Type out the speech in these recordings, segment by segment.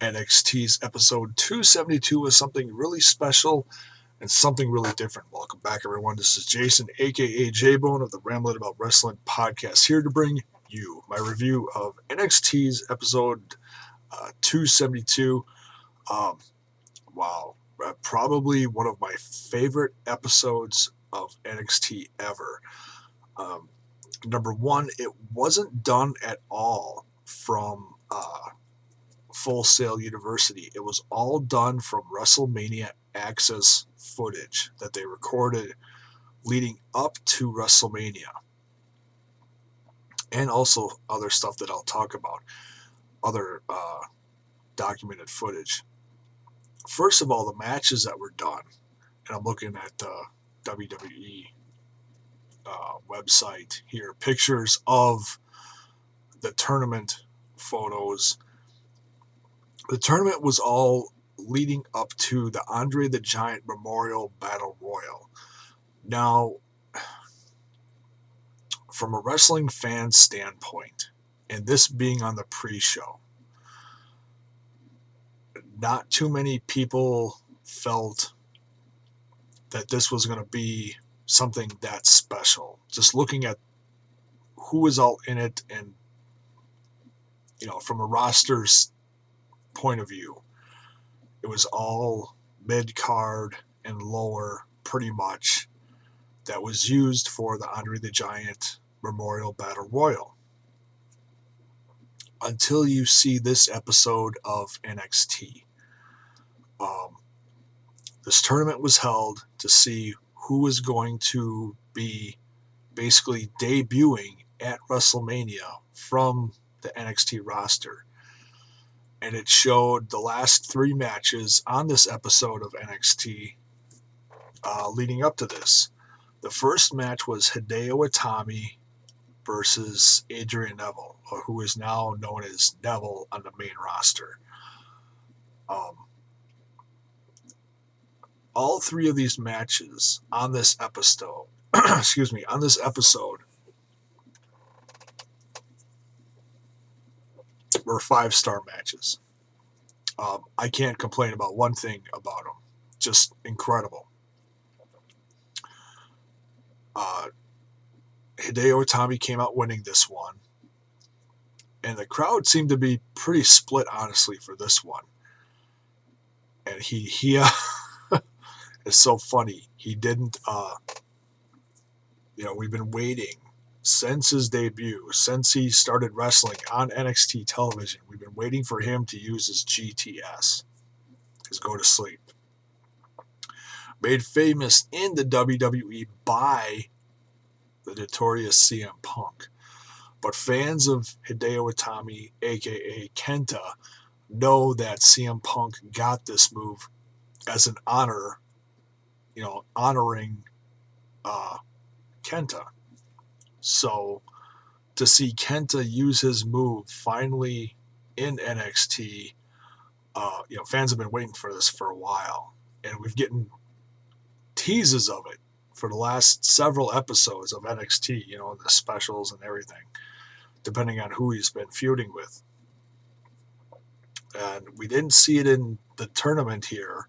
NXT's episode 272 was something really special and something really different. Welcome back, everyone. This is Jason, aka J-Bone of the Ramblin' About Wrestling podcast, here to bring you my review of NXT's episode 272. Wow. Probably one of my favorite episodes of NXT ever. Number one, it wasn't done at all from Full Sail University. It was all done from WrestleMania Access footage that they recorded leading up to WrestleMania. And also other stuff that I'll talk about, other documented footage. First of all, the matches that were done, and I'm looking at the WWE website here, pictures of the tournament photos. The tournament was all leading up to the Andre the Giant Memorial Battle Royal. Now, from a wrestling fan standpoint, and this being on the pre-show, not too many people felt that this was going to be something that special. Just looking at who was all in it and, from a roster's point of view, it was all mid-card and lower, pretty much, that was used for the Andre the Giant Memorial Battle Royal. Until you see this episode of NXT. This tournament was held to see who was going to be basically debuting at WrestleMania from the NXT roster. And it showed the last three matches on this episode of NXT leading up to this. The first match was Hideo Itami versus Adrian Neville, who is now known as Neville on the main roster. All three of these matches on this episode, were 5-star matches. I can't complain about one thing about them. Just incredible. Hideo Itami came out winning this one. And the crowd seemed to be pretty split, honestly, for this one. And he it's so funny. He didn't, we've been waiting since his debut, since he started wrestling on NXT television. We've been waiting for him to use his GTS, his go to sleep. Made famous in the WWE by the notorious CM Punk. But fans of Hideo Itami, aka Kenta, know that CM Punk got this move as an honor, honoring Kenta. So to see Kenta use his move finally in NXT, fans have been waiting for this for a while. And we've gotten teases of it for the last several episodes of NXT, the specials and everything, depending on who he's been feuding with. And we didn't see it in the tournament here,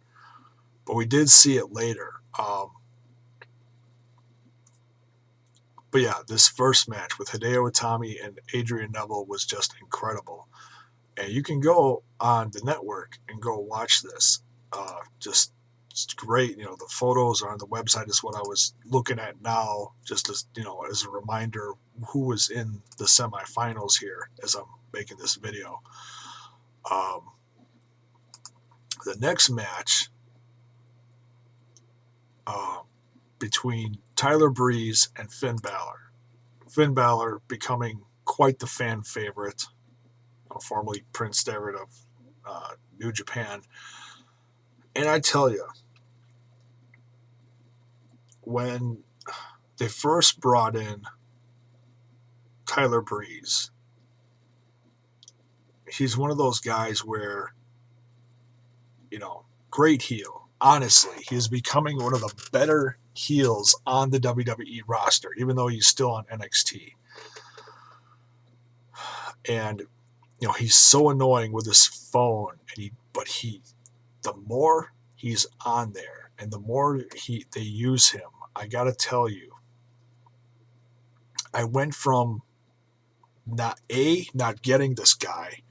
but we did see it later. But yeah, this first match with Hideo Itami and Adrian Neville was just incredible. And you can go on the network and go watch this. It's great. The photos are on the website is what I was looking at now, just as a reminder who was in the semifinals here as I'm making this video. The next match between Tyler Breeze and Finn Balor. Finn Balor becoming quite the fan favorite, formerly Prince Devitt of New Japan. And I tell you, when they first brought in Tyler Breeze, he's one of those guys where, great heel. Honestly, he is becoming one of the better heels on the WWE roster, even though he's still on NXT. And he's so annoying with his phone, the more he's on there and the more they use him, I gotta tell you, I went from not getting this guy,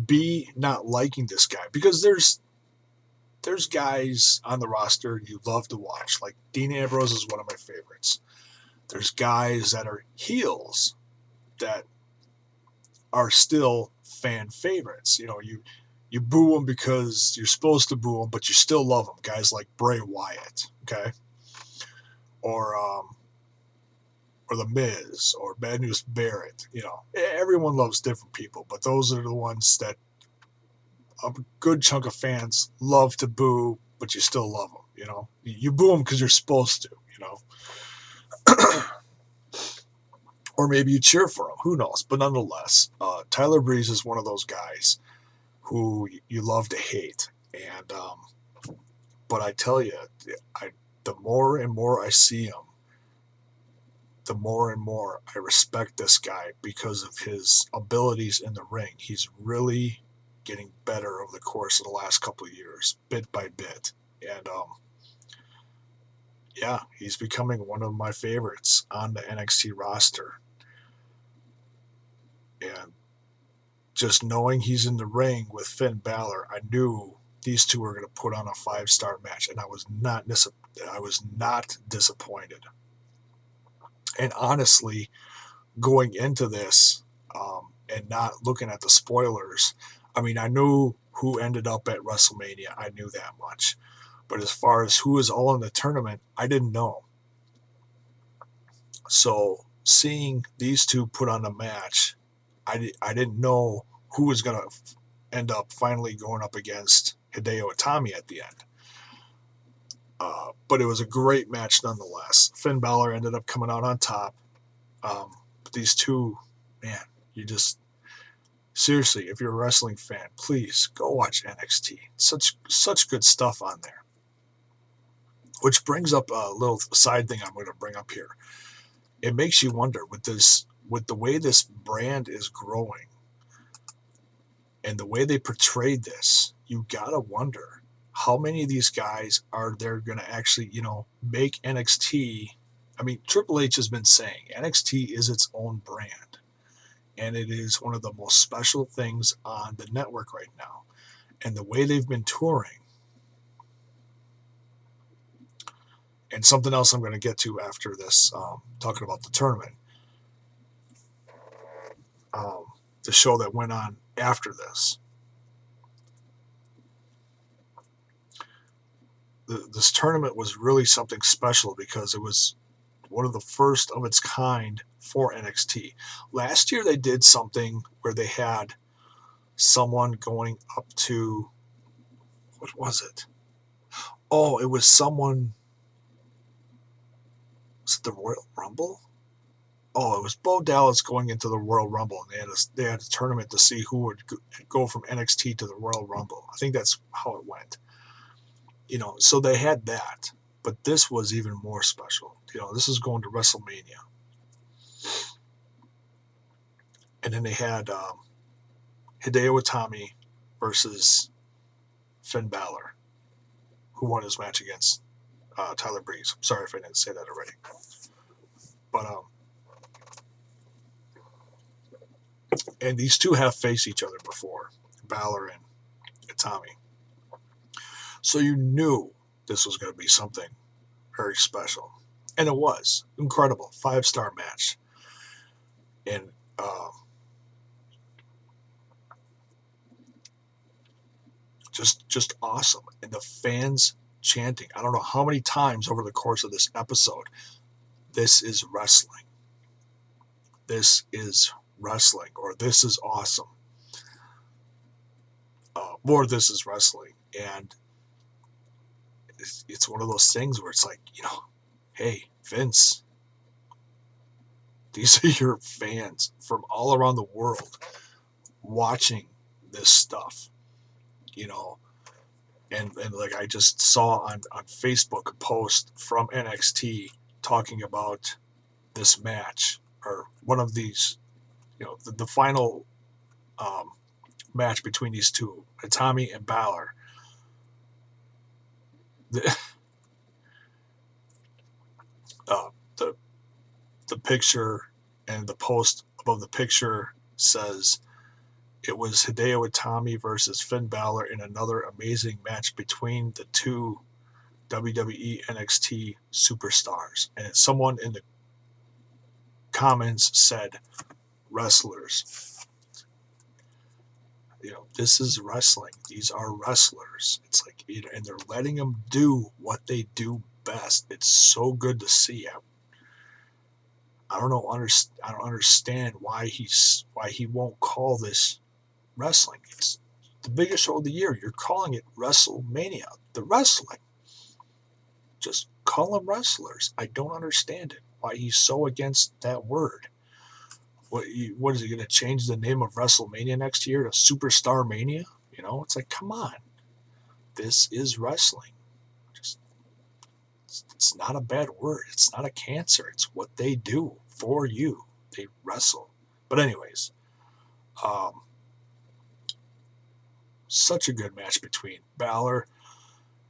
B, not liking this guy, because there's guys on the roster you love to watch. Like Dean Ambrose is one of my favorites. There's guys that are heels that are still fan favorites. You boo them because you're supposed to boo them, but you still love them. Guys like Bray Wyatt, okay, or the Miz, or Bad News Barrett. Everyone loves different people, but those are the ones that a good chunk of fans love to boo, but you still love them. You boo them because you're supposed to. Or maybe you cheer for them. Who knows? But nonetheless, Tyler Breeze is one of those guys who you love to hate. And but I tell you, the more and more I see him, the more and more I respect this guy because of his abilities in the ring. He's really getting better over the course of the last couple of years, bit by bit. And yeah, he's becoming one of my favorites on the NXT roster. And just knowing he's in the ring with Finn Balor, I knew these two were going to put on a 5-star match, and I was not disappointed. And honestly, going into this and not looking at the spoilers, I mean, I knew who ended up at WrestleMania. I knew that much. But as far as who is all in the tournament, I didn't know. So seeing these two put on a match, I didn't know who was going to end up finally going up against Hideo Itami at the end. But it was a great match nonetheless. Finn Balor ended up coming out on top. But these two, man, seriously, if you're a wrestling fan, please go watch NXT. Such good stuff on there. Which brings up a little side thing I'm going to bring up here. It makes you wonder with the way this brand is growing and the way they portrayed this, you gotta wonder how many of these guys are they're going to actually, make NXT. I mean, Triple H has been saying NXT is its own brand, and it is one of the most special things on the network right now. And the way they've been touring, and something else I'm going to get to after this, talking about the tournament, the show that went on after this. This tournament was really something special because it was one of the first of its kind for NXT. Last year they did something where they had someone going up to, what was it? Oh, it was someone, was it the Royal Rumble? Oh, it was Bo Dallas going into the Royal Rumble, and they had a tournament to see who would go from NXT to the Royal Rumble. I think that's how it went. So they had that, but this was even more special. This is going to WrestleMania. And then they had Hideo Itami versus Finn Balor, who won his match against Tyler Breeze. I'm sorry if I didn't say that already. But and these two have faced each other before, Balor and Itami. So you knew this was going to be something very special. And it was. Incredible. 5-star match. And just awesome. And the fans chanting, I don't know how many times over the course of this episode, this is wrestling. This is wrestling. Or this is awesome. Or this is wrestling. And it's one of those things where it's like, hey, Vince, these are your fans from all around the world watching this stuff, and like I just saw on Facebook a post from NXT talking about this match, or one of these, the final match between these two, Itami and Balor. The, uh, the the picture and the post above the picture says it was Hideo Itami versus Finn Balor in another amazing match between the two WWE NXT superstars. And someone in the comments said wrestlers. This is wrestling. These are wrestlers. It's like, and they're letting them do what they do best. It's so good to see. I don't understand why he won't call this wrestling. It's the biggest show of the year. You're calling it WrestleMania. The wrestling. Just call them wrestlers. I don't understand it. Why he's so against that word. What is he going to change the name of WrestleMania next year to Superstar Mania? It's like, come on. This is wrestling. It's not a bad word. It's not a cancer. It's what they do for you. They wrestle. But anyways, such a good match between Balor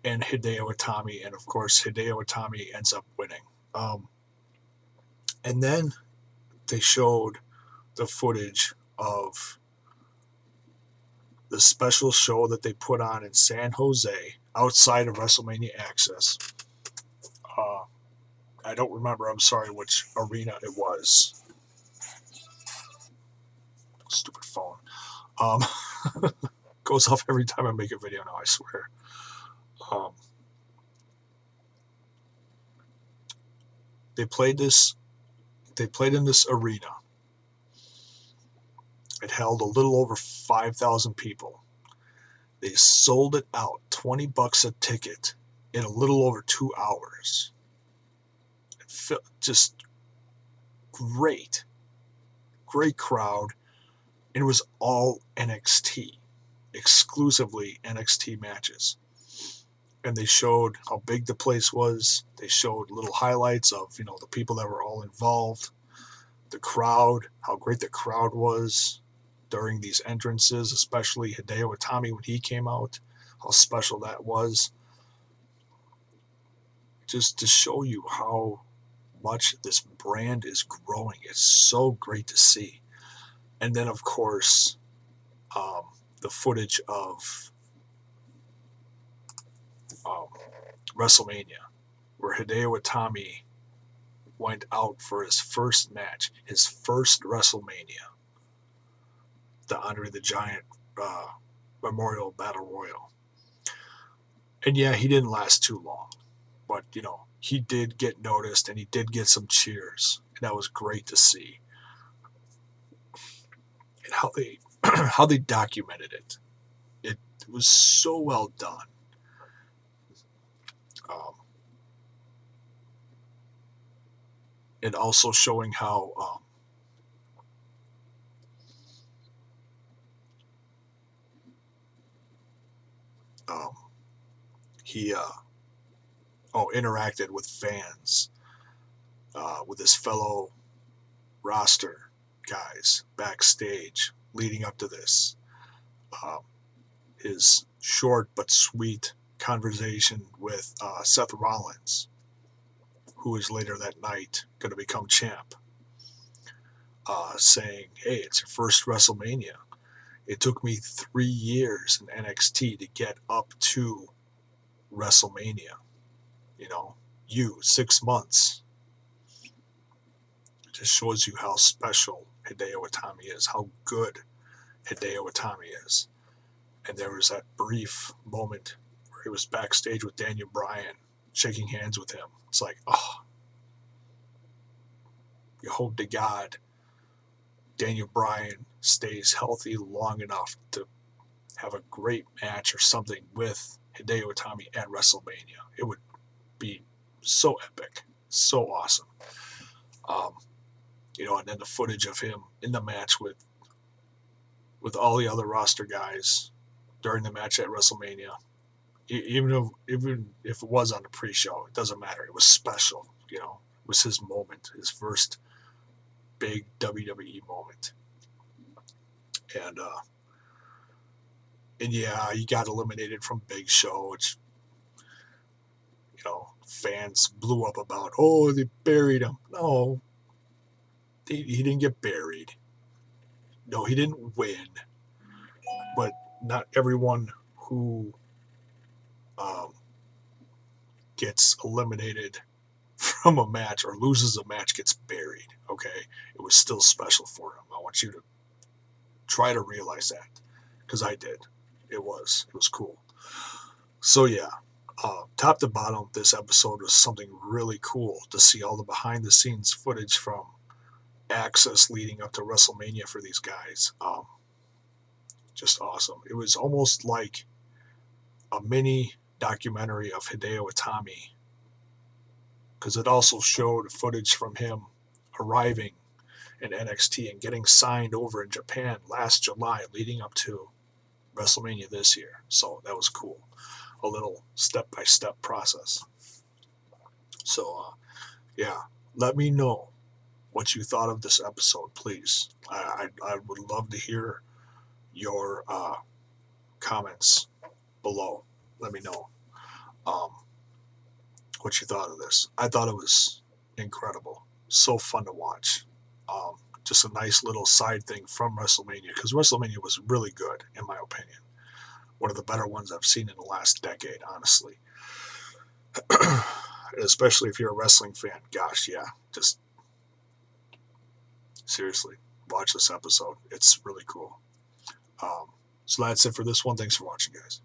and Hideo Itami, and of course Hideo Itami ends up winning. And then they showed the footage of the special show that they put on in San Jose outside of WrestleMania Access. I don't remember, I'm sorry, which arena it was. Stupid phone. Goes off every time I make a video now, I swear. They played in this arena. It held a little over 5,000 people. They sold it out, $20 a ticket, in a little over 2 hours. It felt just great. Great crowd. And it was all NXT. Exclusively NXT matches. And they showed how big the place was. They showed little highlights of, the people that were all involved. The crowd, how great the crowd was during these entrances, especially Hideo Itami when he came out, how special that was. Just to show you how much this brand is growing. It's so great to see. And then, of course, the footage of WrestleMania, where Hideo Itami went out for his first match, his first WrestleMania, the Andre the Giant Memorial Battle Royal. And yeah, he didn't last too long, but he did get noticed and he did get some cheers, and that was great to see. And how they documented it. It was so well done. And also showing how he interacted with fans, with his fellow roster guys backstage leading up to this. His short but sweet conversation with Seth Rollins, who is later that night going to become champ, saying, hey, it's your first WrestleMania. It took me 3 years in NXT to get up to WrestleMania. 6 months. It just shows you how special Hideo Itami is, how good Hideo Itami is. And there was that brief moment where he was backstage with Daniel Bryan, shaking hands with him. It's like, you hope to God Daniel Bryan stays healthy long enough to have a great match or something with Hideo Itami at WrestleMania. It would be so epic, so awesome. And then the footage of him in the match with all the other roster guys during the match at WrestleMania. Even if it was on the pre-show, it doesn't matter. It was special. It was his moment, his first big WWE moment. And And yeah, he got eliminated from Big Show, which, fans blew up about. Oh, they buried him. No, he didn't get buried. No, he didn't win. But not everyone who um, gets eliminated from a match or loses a match gets buried. Okay, it was still special for him. I want you to try to realize that, because I did. It was cool. So yeah, top to bottom, this episode was something really cool to see all the behind the scenes footage from Access leading up to WrestleMania for these guys. Just awesome. It was almost like a mini documentary of Hideo Itami, because it also showed footage from him arriving in NXT and getting signed over in Japan last July leading up to WrestleMania this year. So that was cool. A little step-by-step process. So, yeah, let me know what you thought of this episode, please. I would love to hear your comments below. Let me know what you thought of this. I thought it was incredible. So fun to watch. Just a nice little side thing from WrestleMania, because WrestleMania was really good, in my opinion. One of the better ones I've seen in the last decade, honestly. Especially if you're a wrestling fan. Gosh, yeah. Just seriously, watch this episode. It's really cool. So that's it for this one. Thanks for watching, guys.